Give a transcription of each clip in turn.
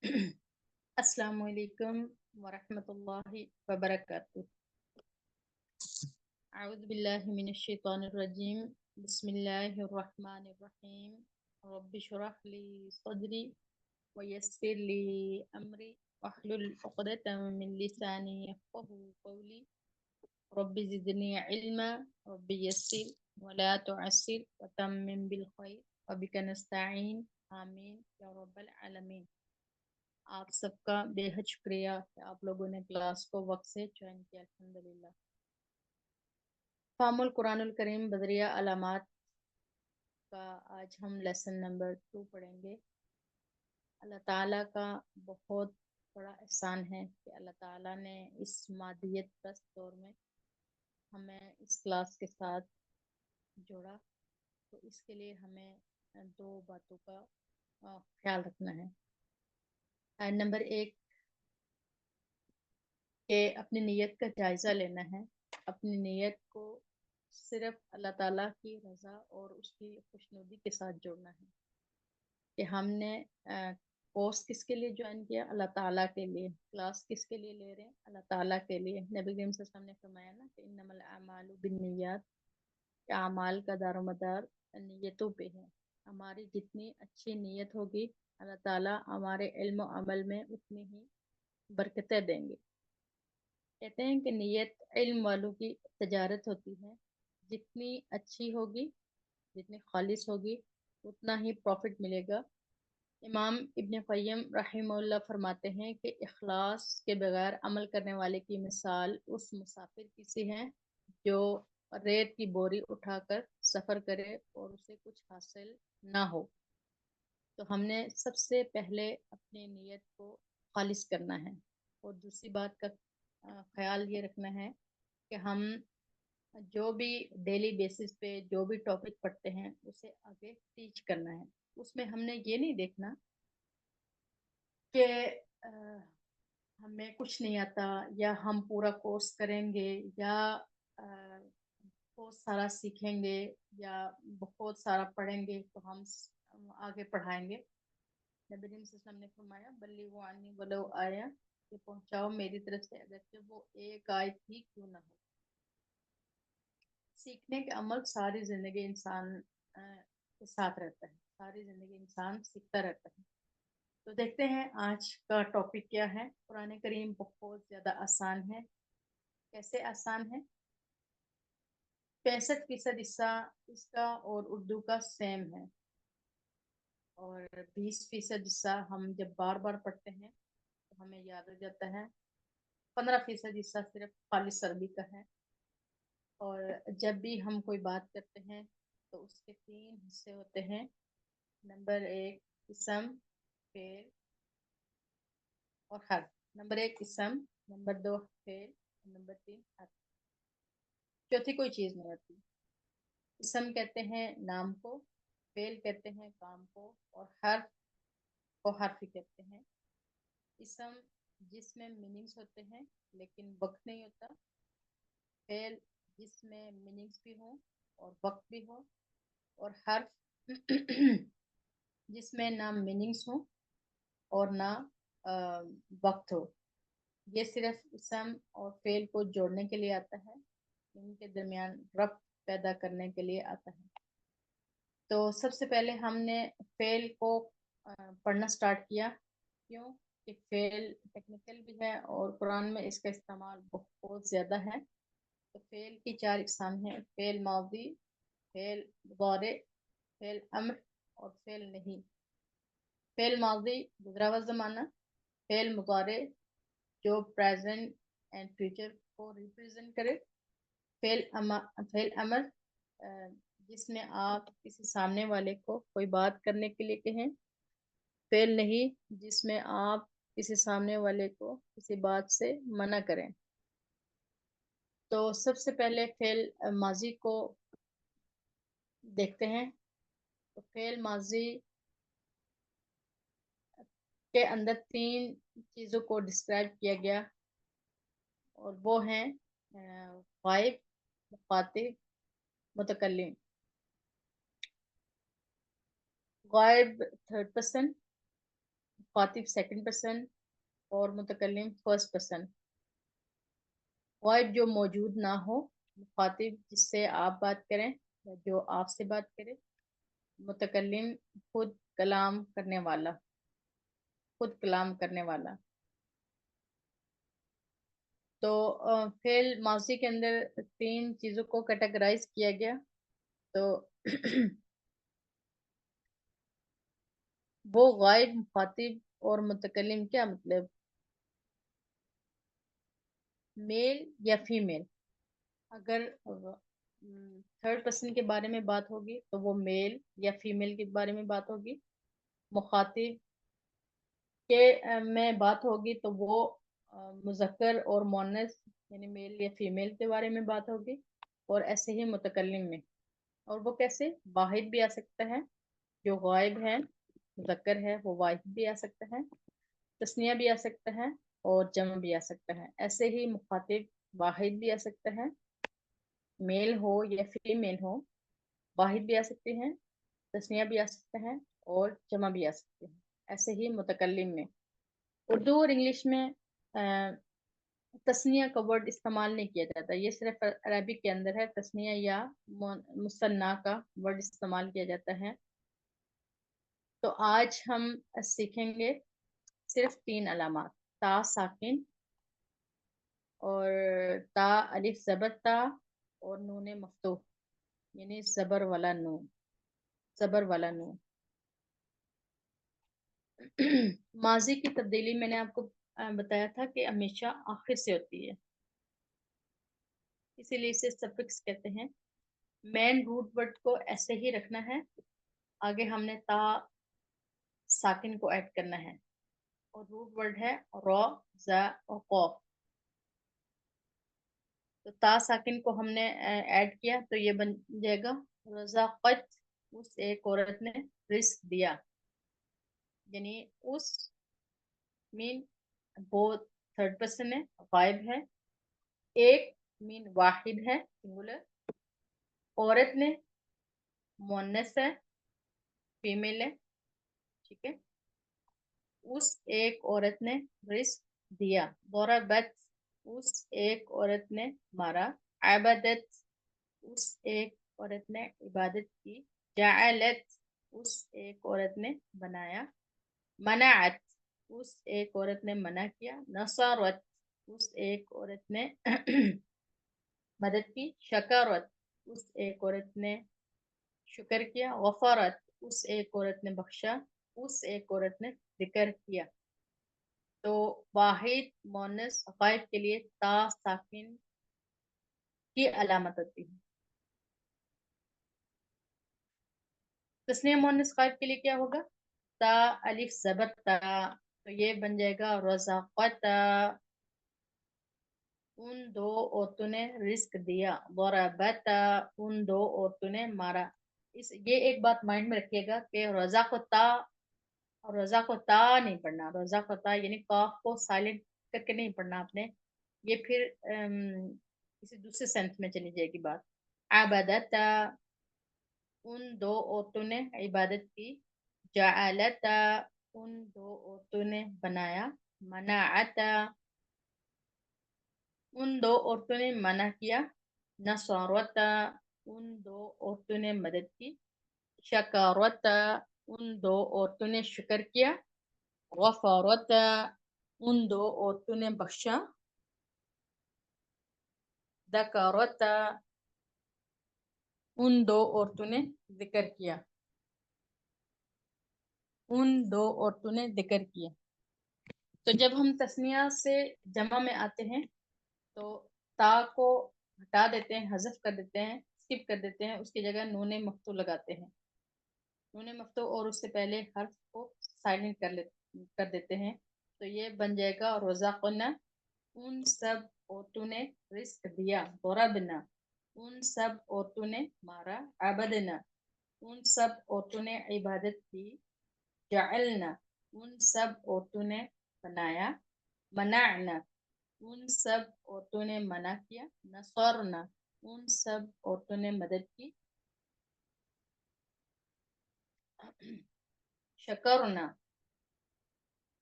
السلام علیکم ورحمۃ اللہ وبرکاتہ. اعوذ باللہ من الشیطان الرجیم. بسم اللہ الرحمن الرحیم. رب اشرح لی صدری ویسر لی امری واحلل عقدۃ من لسانی یفقهوا قولی. رب زدنی علما رب یسر ولا تعسر وتمم بالخیر وبک نستعین. آمین یا رب العالمین. آپ سب کا بے حد شکریہ کہ آپ لوگوں نے کلاس کو وقت سے جوائن کیا. الحمدللہ. فہم القرآن الکریم بدریہ علامات کا آج ہم لیسن نمبر 2 پڑھیں گے. اللہ تعالیٰ کا بہت بڑا احسان ہے کہ اللہ تعالیٰ نے اس مادیت پرست دور میں ہمیں اس کلاس کے ساتھ جوڑا. تو اس کے لیے ہمیں 2 باتوں کا خیال رکھنا ہے. نمبر 1 کہ اپنی نیت کا جائزہ لینا ہے. اپنی نیت کو صرف اللہ تعالیٰ کی رضا اور اس کی خوشنودی کے ساتھ جوڑنا ہے کہ ہم نے کورس کس کے لیے جوائن کیا؟ اللہ تعالیٰ کے لیے. کلاس کس کے لیے لے رہے ہیں؟ اللہ تعالیٰ کے لیے. نبی کریم صلی اللہ علیہ وسلم نے فرمایا نا کہ انما الاعمال بالنیات، کہ اعمال کا دار و مدار نیتوں پہ ہے. ہماری جتنی اچھی نیت ہوگی اللہ تعالیٰ ہمارے علم و عمل میں اتنی ہی برکتیں دیں گے. کہتے ہیں کہ نیت علم والوں کی تجارت ہوتی ہے. جتنی اچھی ہوگی، جتنی خالص ہوگی، اتنا ہی پروفٹ ملے گا. امام ابن قیم رحمہ اللہ فرماتے ہیں کہ اخلاص کے بغیر عمل کرنے والے کی مثال اس مسافر کی سی ہے جو ریت کی بوری اٹھا کر سفر کرے اور اسے کچھ حاصل نہ ہو. تو ہم نے سب سے پہلے اپنی نیت کو خالص کرنا ہے. اور دوسری بات کا خیال یہ رکھنا ہے کہ ہم جو بھی ڈیلی بیسس پہ جو بھی ٹاپک پڑھتے ہیں اسے آگے ٹیچ کرنا ہے. اس میں ہم نے یہ نہیں دیکھنا کہ ہمیں کچھ نہیں آتا یا ہم پورا کورس کریں گے یا بہت سارا سیکھیں گے یا بہت سارا پڑھیں گے تو ہم آگے پڑھائیں گے. نبی کریم صلی اللہ علیہ وسلم نے فرمایا بلغوا عنی ولو آیا، کہ پہنچاؤ میری طرف سے اگرچہ وہ ایک آیت ہی کیوں نہ ہو. سیکھنے کے عمل ساری زندگی انسان کے ساتھ رہتا ہے. ساری زندگی انسان سیکھتا رہتا ہے. تو دیکھتے ہیں آج کا ٹاپک کیا ہے. قرآن کریم بہت زیادہ آسان ہے. کیسے آسان ہے؟ 65% حصہ اس کا اور اردو کا سیم ہے، اور 20% حصہ ہم جب بار بار پڑھتے ہیں تو ہمیں یاد ہو جاتا ہے. 15% حصہ صرف خالص عربی کا ہے. اور جب بھی ہم کوئی بات کرتے ہیں تو اس کے 3 حصے ہوتے ہیں. نمبر 1 اسم، فعل اور حرف. نمبر 1 اسم، نمبر 2 فعل، نمبر 3 حرف. چوتھی کوئی چیز نہیں ہوتی. اسم کہتے ہیں نام کو، فعل کہتے ہیں کام کو، اور حرف کو حرف ہی کہتے ہیں. اسم جس میں میننگز ہوتے ہیں لیکن وقت نہیں ہوتا. فعل جس میں میننگز بھی ہوں اور وقت بھی ہو. اور حرف جس میں نہ میننگز ہوں اور نہ وقت ہو. یہ صرف اسم اور فعل کو جوڑنے کے لیے آتا ہے، ان کے درمیان ربط پیدا کرنے کے لیے آتا ہے. تو سب سے پہلے ہم نے فعل کو پڑھنا سٹارٹ کیا. کیوں کہ فعل ٹیکنیکل بھی ہے اور قرآن میں اس کا استعمال بہت زیادہ ہے. تو فعل کی 4 اقسام ہیں: فعل ماضی، فعل مضارع، فعل امر اور فعل نہیں. فعل ماضی گزرا ہوا زمانہ. فعل مضارع جو پریزنٹ اینڈ فیوچر کو ریپرزینٹ کرے. فعل امر جس میں آپ کسی سامنے والے کو کوئی بات کرنے کے لیے کہیں. فعل نہیں جس میں آپ کسی سامنے والے کو کسی بات سے منع کریں. تو سب سے پہلے فعل ماضی کو دیکھتے ہیں. تو فعل ماضی کے اندر 3 چیزوں کو ڈسکرائب کیا گیا، اور وہ ہیں غائب، مخاطب، متکلم. غائب 3rd person، मुखातिब सेकंड पर्सन और मुतकल्लिम फर्स्ट पर्सन। गायब जो मौजूद ना हो, मुखातिब जिससे आप बात करें या जो आपसे बात करे, मुतकल्लिम खुद कलाम करने वाला, खुद कलाम करने वाला। तो फेल माजी के अंदर तीन चीज़ों को कैटेगराइज किया गया। तो वो गायब, मुखातिब और मुतकल्लिम क्या मतलब, मेल या फीमेल। अगर थर्ड पर्सन के बारे में बात होगी तो वो मेल या फीमेल के बारे में बात होगी। मुखातिब के में बात होगी तो वो मुज़क्कर और मुअन्नस यानी मेल या फीमेल के बारे में बात होगी। और ऐसे ही मुतकल्लिम में, और वो कैसे, वाहिद भी आ सकता है, जो गायब है मुज़क्कर है वो वाहिद भी आ सकता है, तस्निया भी आ सकता है और जम भी आ सकता है। ऐसे ही मुखातिब वाहिद भी आ सकता है, मेल हो या फीमेल हो, वाहिद भी आ सकते हैं, तस्निया भी आ सकता है और जमा भी आ सकते हैं। ऐसे ही मुतकल्लिम में, उर्दू और इंग्लिश में तस्निया का वर्ड इस्तेमाल नहीं किया जाता, ये सिर्फ अरबिक के अंदर है। तस्निया या मुसन्ना का वर्ड इस्तेमाल किया जाता है। तो आज हम सीखेंगे सिर्फ तीन अलामात, ता साकिन और ता अलिफ ज़बर ता और नून मफ्तूह यानी ज़बर वाला नून, ज़बर वाला नून। माजी की तब्दीली मैंने आपको बताया था कि हमेशा आखिर से होती है, इसीलिए इसे सफिक्स कहते हैं। मेन रूट वर्ड को ऐसे ही रखना है, आगे हमने ता साकिन को ऐड करना है। और रूट वर्ड है रॉ, ज़ा और कॉफ। तो ता साकिन को हमने ऐड किया तो ये बन जाएगा रज़ाक़त, उस एक औरत ने रिस्क दिया, यानी उस मीन वो थर्ड पर्सन है, गायब है। एक मीन वाहिद है, सिंगुलर। औरत ने मुअन्नस है, फीमेल है, ठीक है। उस एक औरत ने रिस्क दिया, दरबत, उस एक औरत ने मारा, अबदत, उस एक औरत ने इबादत की, जअलत, उस एक औरत ने बनाया, मनाअत, उस एक औरत ने मना किया, नसरत, उस एक औरत ने मदद की, शकरत, उस एक औरत ने शुक्र किया, गफरत, उस एक औरत ने बख्शा, उस एक औरत ने जिक्र किया। तो वाहिद मोनस गायब के लिए ता साकिन की अलामत होती है। तस्नीया मोनस गायब के लिए क्या होगा, ता अलिफ ज़बर ता, तो ये बन जाएगा रज़ाक़त, उन दो औरतों ने रिस्क दिया, दरबत, उन दो औरतों ने मारा। इस ये एक बात माइंड में रखिएगा कि रज़ा को ता और रज़ा को ता नहीं पढ़ना, रज़ा को ता यानी काफ को साइलेंट करके नहीं पढ़ना आपने, ये फिर किसी दूसरे सेंस में चली जाएगी बात। आबदत, उन दो औरतों ने इबादत की, जअलत, उन दो औरतों ने बनाया, मनाअत, उन दो औरतों ने मना किया, नसरत, उन दो औरतों ने मदद की, शकरत, उन दो औरतों ने शुक्र किया, गफरत, उन दो औरतों ने बख्शा, दकरत, उन दो औरतों ने जिक्र किया, उन दो औरतों ने जिक्र किया। तो जब हम तस्निया से जमा में आते हैं तो ता को हटा देते हैं, हज़फ कर देते हैं, स्किप कर देते हैं, उसकी जगह नून मफ्तू लगाते हैं, नून मफ्तू, और उससे पहले हर्फ को साइलेंट कर देते हैं। तो ये बन जाएगा रोज़ाक़ना, उन सब औरतों ने रिस्क दिया, दरबना, उन सब औरतों ने मारा, अबदना, उन सब औरतों ने इबादत की, जअलना, उन सब औरतों ने बनाया, मनाअना, उन सब औरतों ने मना किया, नसरना, उन सब औरतों ने मदद की, शकरना,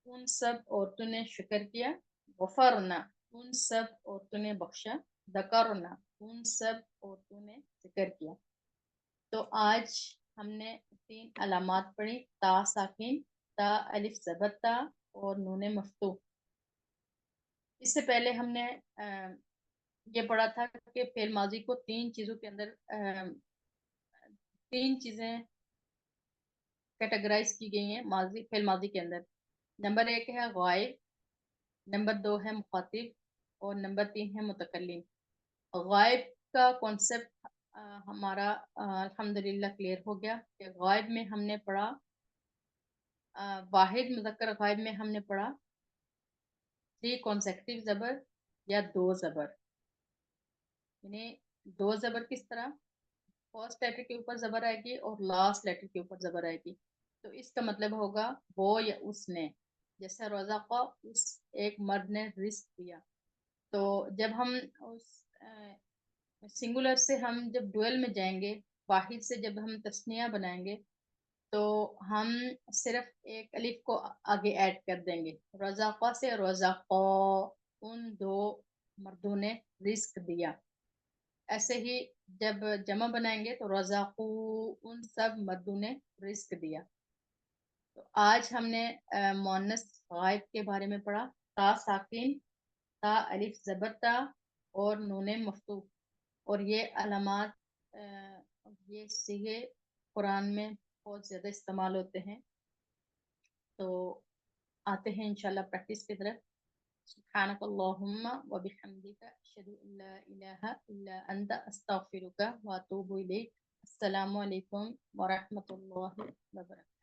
उन सब औरतों ने शुक्र किया। गफरना, उन सब औरतों ने बख्शा। दकरना, उन सब औरतों ने जिक्र किया। तो आज हमने 3 अलामात पढ़ी, ता साकिन, ता अलिफ ज़बर ता और नून मफ्तूह। इससे पहले हमने ये पढ़ा था कि फेल माजी को 3 चीज़ों के अंदर 3 चीज़ें कैटेगराइज की गई हैं माजी, फेल माजी के अंदर। नंबर 1 है गायब, नंबर 2 है मुखातिब और नंबर 3 है मुतकल्लिम। गायब का कॉन्सेप्ट हमारा अल्हम्दुलिल्लाह क्लियर हो गया कि गायब में हमने पढ़ा, वाहिद मुज़क्कर गायब में हमने पढ़ा 3 कॉन्सेक्टिव ज़बर या 2 ज़बर। यानी 2 ज़बर किस तरह, फर्स्ट लेटर के ऊपर ज़बर आएगी और लास्ट लेटर के ऊपर ज़बर आएगी। तो इसका मतलब होगा वो या उसने। जैसे रज़ाक़ा, उस एक मर्द ने रिस्क दिया। तो जब हम उस सिंगुलर से हम जब डुअल में जाएंगे, वाहिद से जब हम तस्निया बनाएंगे, तो हम सिर्फ एक अलिफ को आगे ऐड कर देंगे। रज़ाक़ा से रज़ाक़ा, उन 2 मर्दों ने रिस्क दिया। ऐसे ही जब जमा बनाएंगे तो रज़ाक़ू, उन सब मर्दों ने रिस्क दिया। तो आज हमने मुअन्नस गायब के बारे में पढ़ा, ता साकिन, ता अलिफ ज़बर ता और नून मफ्तूह। और ये अलामात, ये सिगे कुरान में बहुत ज़्यादा इस्तेमाल होते हैं। तो आते हैं इंशाल्लाह प्रैक्टिस की तरफ। सुब्हानकल्लाहुम्मा व बिहम्दिका अशहदु अल्ला इलाहा इल्ला अंता अस्तगफिरुका व अतूबु इलैक। अस्सलामु अलैकुम व रहमतुल्लाहि व बरकातहू।